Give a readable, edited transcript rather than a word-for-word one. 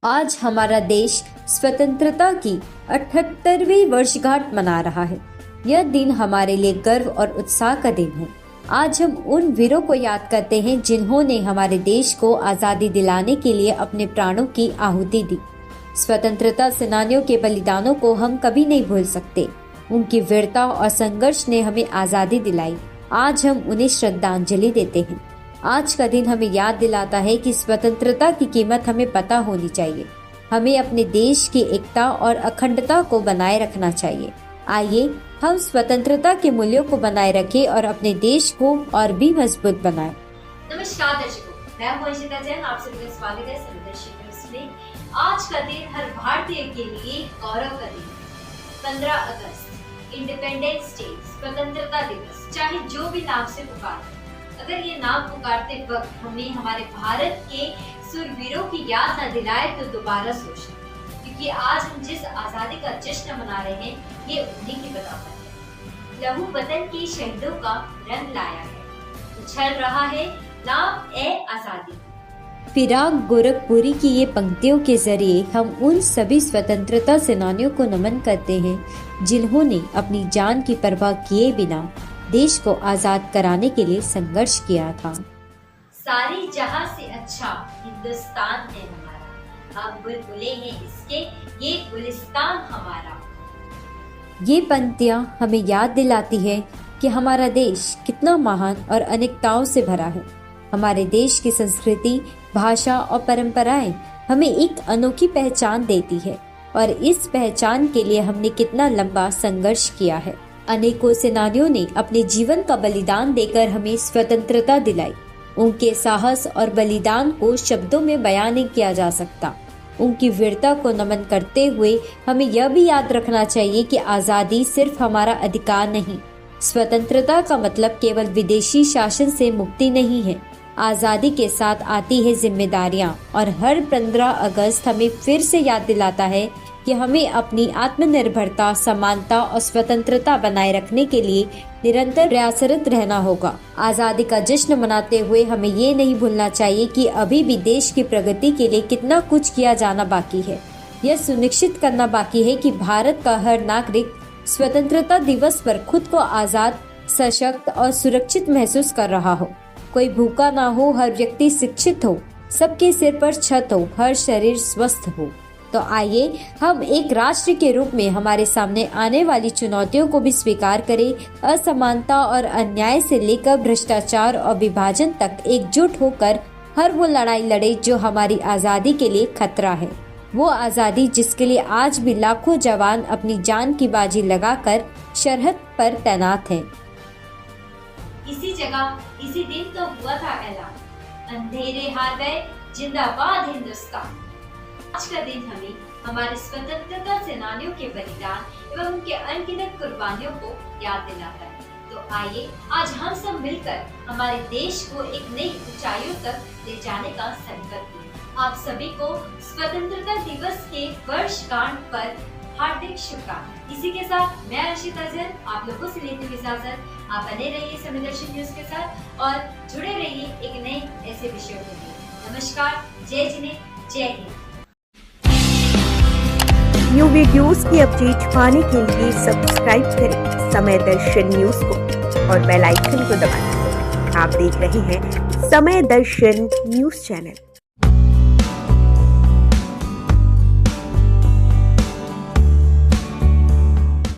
आज हमारा देश स्वतंत्रता की 78वीं वर्षगांठ मना रहा है। यह दिन हमारे लिए गर्व और उत्साह का दिन है। आज हम उन वीरों को याद करते हैं जिन्होंने हमारे देश को आज़ादी दिलाने के लिए अपने प्राणों की आहुति दी। स्वतंत्रता सेनानियों के बलिदानों को हम कभी नहीं भूल सकते। उनकी वीरता और संघर्ष ने हमें आज़ादी दिलाई। आज हम उन्हें श्रद्धांजलि देते हैं। आज का दिन हमें याद दिलाता है कि स्वतंत्रता की कीमत हमें पता होनी चाहिए। हमें अपने देश की एकता और अखंडता को बनाए रखना चाहिए। आइए हम स्वतंत्रता के मूल्यों को बनाए रखें और अपने देश को और भी मजबूत बनाएं। नमस्कार दर्शकों, मैं मोहिता जैन, आप सभी का स्वागत है संदर्शन न्यूज़ में। आज का दिन हर भारतीय के लिए गौरव का दिन है। 15 अगस्त इंडिपेंडेंस डे, स्वतंत्रता दिवस, चाहे जो भी नाम से पुकारे, अगर ये नाम पुकारते वक्त हमें हमारे भारत के सूरवीरों की याद न दिलाए तो दोबारा सोचें, क्योंकि आज हम जिस आजादी का जश्न मना रहे हैं ये उन्हीं की बदौलत है। लहू वतन के शहीदों का रंग लाया है, उछल रहा है नाम ए आजादी। फिराक गोरखपुरी की ये पंक्तियों के जरिए हम उन सभी स्वतंत्रता सेनानियों को नमन करते हैं जिन्होंने अपनी जान की परवाह किए बिना देश को आजाद कराने के लिए संघर्ष किया था। सारी जहां से अच्छा हिंदुस्तान है हमारा, हम बुलबुले हैं इसके, ये गुलिस्तान हमारा। ये पंक्तियां हमें याद दिलाती है कि हमारा देश कितना महान और अनेकताओं से भरा है। हमारे देश की संस्कृति, भाषा और परंपराएं हमें एक अनोखी पहचान देती है और इस पहचान के लिए हमने कितना लंबा संघर्ष किया है। अनेकों सेनानियों ने अपने जीवन का बलिदान देकर हमें स्वतंत्रता दिलाई। उनके साहस और बलिदान को शब्दों में बयान नहीं किया जा सकता। उनकी वीरता को नमन करते हुए हमें यह भी याद रखना चाहिए कि आज़ादी सिर्फ हमारा अधिकार नहीं, स्वतंत्रता का मतलब केवल विदेशी शासन से मुक्ति नहीं है। आज़ादी के साथ आती है जिम्मेदारियां और हर 15 अगस्त हमें फिर से याद दिलाता है कि हमें अपनी आत्मनिर्भरता, समानता और स्वतंत्रता बनाए रखने के लिए निरंतर प्रयासरत रहना होगा। आज़ादी का जश्न मनाते हुए हमें ये नहीं भूलना चाहिए कि अभी भी देश की प्रगति के लिए कितना कुछ किया जाना बाकी है। यह सुनिश्चित करना बाकी है कि भारत का हर नागरिक स्वतंत्रता दिवस पर खुद को आज़ाद, सशक्त और सुरक्षित महसूस कर रहा हो। कोई भूखा ना हो, हर व्यक्ति शिक्षित हो, सबके सिर पर छत हो, हर शरीर स्वस्थ हो। तो आइए हम एक राष्ट्र के रूप में हमारे सामने आने वाली चुनौतियों को भी स्वीकार करें। असमानता और अन्याय से लेकर भ्रष्टाचार और विभाजन तक एकजुट होकर हर वो लड़ाई लड़े जो हमारी आज़ादी के लिए खतरा है। वो आज़ादी जिसके लिए आज भी लाखों जवान अपनी जान की बाजी लगाकर सरहद पर तैनात हैं। इसी जगह इसी दिन तो हुआ था ऐलान, अंधेरे हार गए, जिंदाबाद हिंदुस्तान। आज का दिन हमें हमारे स्वतंत्रता सेनानियों के बलिदान एवं उनके अनगिनत कुर्बानियों को याद दिलाता है। तो आइए आज हम सब मिलकर हमारे देश को एक नई ऊंचाइयों तक ले जाने का संकल्प लें। आप सभी को स्वतंत्रता दिवस के वर्षगांठ पर हार्दिक शुभकामनाएं। इसी के साथ मैं अर्शिता जैन आप लोगों से लेती हूँ इजाजत। आप बने रहिए संदर्शन न्यूज़ के साथ और जुड़े रहिए एक नए ऐसे विषयों के लिए। नमस्कार, जय जिने, जय हिंद। न्यू वीडियोस की अपडेट पाने के लिए सब्सक्राइब करें समय दर्शन न्यूज को और बेल आइकन को दबाएं। आप देख रहे हैं समय दर्शन न्यूज चैनल।